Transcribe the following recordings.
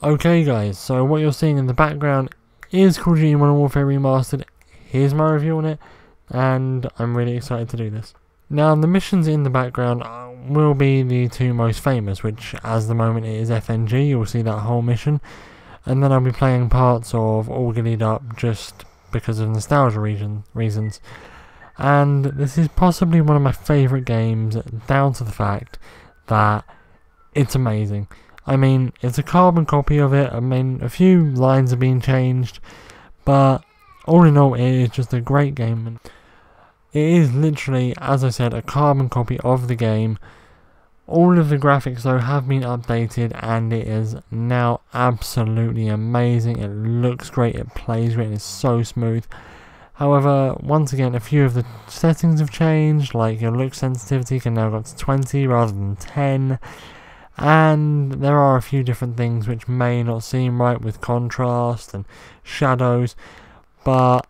Okay guys, so what you're seeing in the background is Call of Duty Modern Warfare Remastered. Here's my review on it, and I'm really excited to do this. Now the missions in the background will be the two most famous, which as the moment it is FNG, you'll see that whole mission, and then I'll be playing parts of All Giddied Up just because of nostalgia reasons. And this is possibly one of my favourite games, down to the fact that it's amazing. I mean, it's a carbon copy of it. I mean, a few lines have been changed, but all in all, it is just a great game. And it is literally, as I said, a carbon copy of the game. All of the graphics, though, have been updated, and it is now absolutely amazing. It looks great, it plays great, and it's so smooth. However, once again, a few of the settings have changed, like your look sensitivity can now go up to 20 rather than 10. And there are a few different things which may not seem right with contrast and shadows, but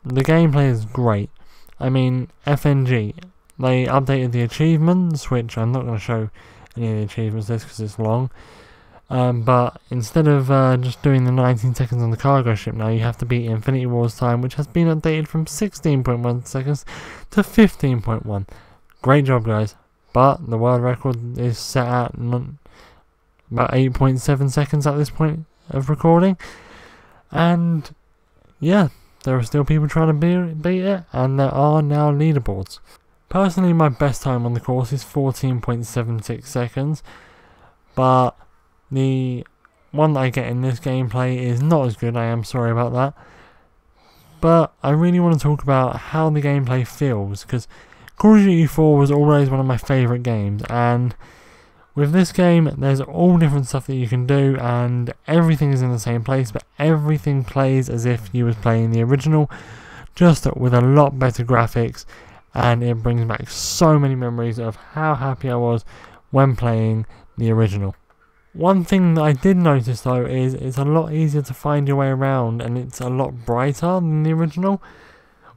the gameplay is great. I mean, FNG, they updated the achievements, which I'm not going to show any of the achievements this because it's long, but instead of just doing the 19 seconds on the cargo ship now, you have to beat Infinity War's time, which has been updated from 16.1 seconds to 15.1. Great job, guys. But the world record is set at about 8.7 seconds at this point of recording. And yeah, there are still people trying to beat it, and there are now leaderboards. Personally, my best time on the course is 14.76 seconds. But the one that I get in this gameplay is not as good, I am sorry about that. But I really want to talk about how the gameplay feels, because Call of Duty 4 was always one of my favourite games, and with this game there's all different stuff that you can do, and everything is in the same place, but everything plays as if you was playing the original, just with a lot better graphics, and it brings back so many memories of how happy I was when playing the original. One thing that I did notice though is it's a lot easier to find your way around, and it's a lot brighter than the original.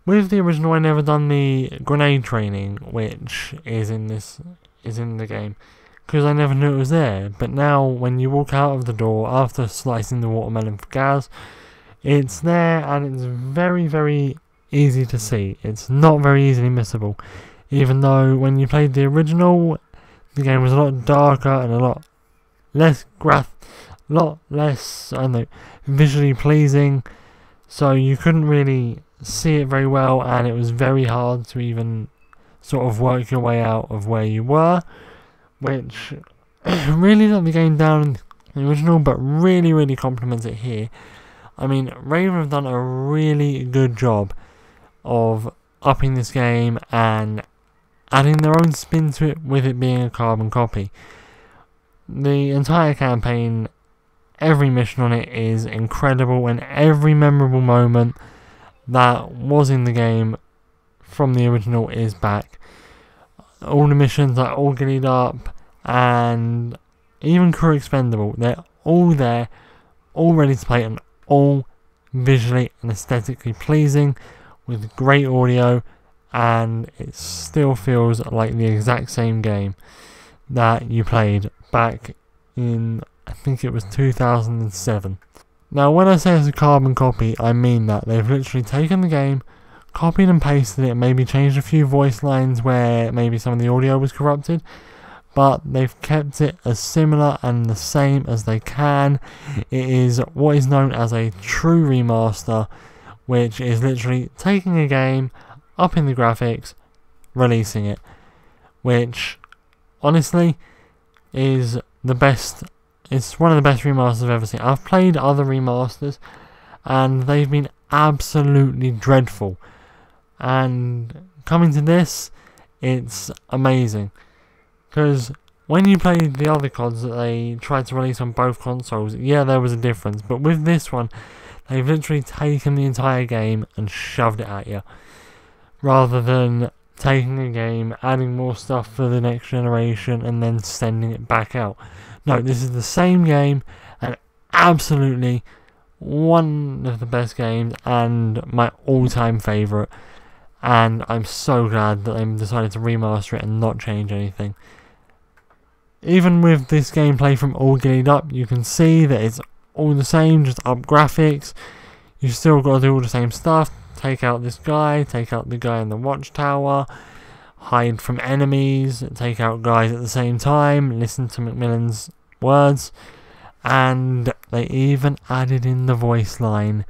With the original, I never done the grenade training, which is in the game, because I never knew it was there. But now, when you walk out of the door after slicing the watermelon for gas, it's there, and it's very, very easy to see. It's not very easily missable, even though when you played the original, the game was a lot darker and a lot less visually pleasing, so you couldn't really see it very well, and it was very hard to even sort of work your way out of where you were, which really let the game down in the original, but really compliments it here. I mean, Raven have done a really good job of upping this game and adding their own spin to it, with it being a carbon copy. The entire campaign, every mission on it is incredible, and every memorable moment that was in the game from the original is back. All the missions are all giddied up, and even Crew Expendable, they're all there, all ready to play, and all visually and aesthetically pleasing, with great audio, and it still feels like the exact same game that you played back in, I think it was 2007. Now, when I say it's a carbon copy, I mean that. They've literally taken the game, copied and pasted it, maybe changed a few voice lines where maybe some of the audio was corrupted, but they've kept it as similar and the same as they can. It is what is known as a true remaster, which is literally taking a game, upping the graphics, releasing it, which honestly is the best. It's one of the best remasters I've ever seen. I've played other remasters, and they've been absolutely dreadful. And coming to this, it's amazing. Because when you played the other CODs that they tried to release on both consoles, yeah, there was a difference. But with this one, they've literally taken the entire game and shoved it at you, rather than taking a game, adding more stuff for the next generation, and then sending it back out. No, this is the same game, and absolutely one of the best games, and my all-time favourite. And I'm so glad that they decided to remaster it and not change anything. Even with this gameplay from All Giddied Up, you can see that it's all the same, just up graphics. You still got to do all the same stuff. Take out this guy, take out the guy in the watchtower, hide from enemies, take out guys at the same time, listen to Macmillan's words, and they even added in the voice line.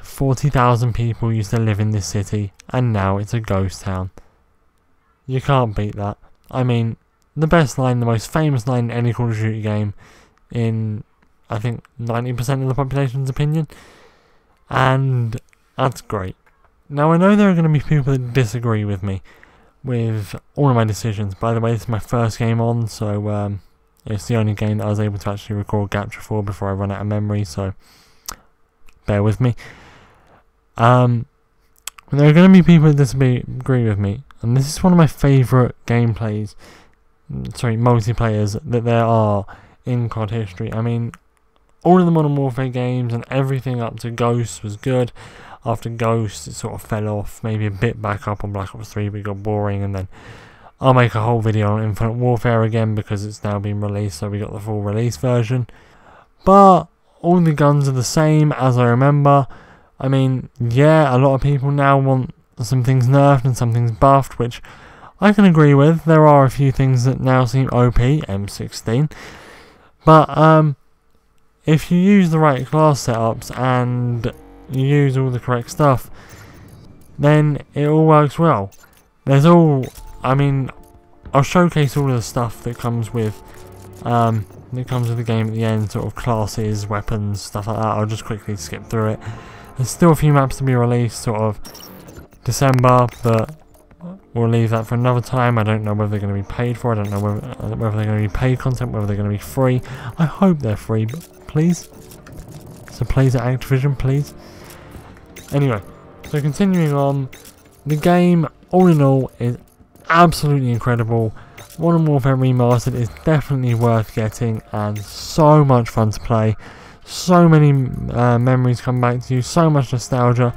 40,000 people used to live in this city, and now it's a ghost town. You can't beat that. I mean, the best line, the most famous line in any Call of Duty game, in I think 90% of the population's opinion, and that's great. Now I know there are going to be people that disagree with me with all of my decisions. By the way, this is my first game on, so it's the only game that I was able to actually record capture for before I run out of memory, so bear with me. There are going to be people that disagree with me, and this is one of my favourite multiplayers that there are in COD history. I mean, all of the Modern Warfare games and everything up to Ghosts was good. After Ghosts, it sort of fell off, maybe a bit back up on Black Ops 3, but it got boring, and then I'll make a whole video on Infinite Warfare again because it's now been released, so we got the full release version. But all the guns are the same as I remember. I mean, yeah, a lot of people now want some things nerfed and some things buffed, which I can agree with. There are a few things that now seem OP, M16. But if you use the right class setups and you use all the correct stuff, then it all works well. I mean, I'll showcase all of the stuff that comes with the game at the end, sort of classes, weapons, stuff like that. I'll just quickly skip through it. There's still a few maps to be released, sort of December, but we'll leave that for another time. I don't know whether they're going to be paid for. I don't know whether they're going to be paid content, whether they're going to be free. I hope they're free, but please. So please at Activision, please. Anyway, so continuing on, the game, all in all, is absolutely incredible. Modern Warfare Remastered is definitely worth getting and so much fun to play. So many memories come back to you, so much nostalgia.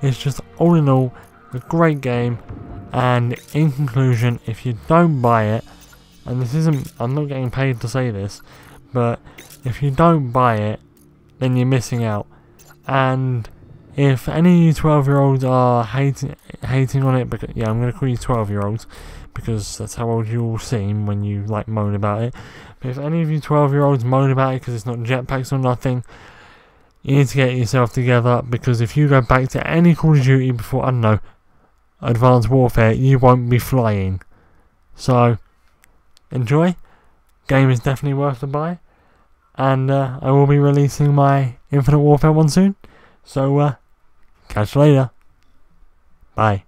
It's just all in all a great game. And in conclusion, if you don't buy it, and this isn't, I'm not getting paid to say this, but if you don't buy it, then you're missing out. And if any of you 12-year-olds are hating on it, because yeah, I'm going to call you 12-year-olds because that's how old you all seem when you like moan about it. But if any of you 12-year-olds moan about it because it's not jetpacks or nothing, you need to get yourself together, because if you go back to any Call of Duty before, I don't know, Advanced Warfare, you won't be flying. So enjoy. Game is definitely worth the buy, and I will be releasing my Infinite Warfare one soon. So catch you later. Bye.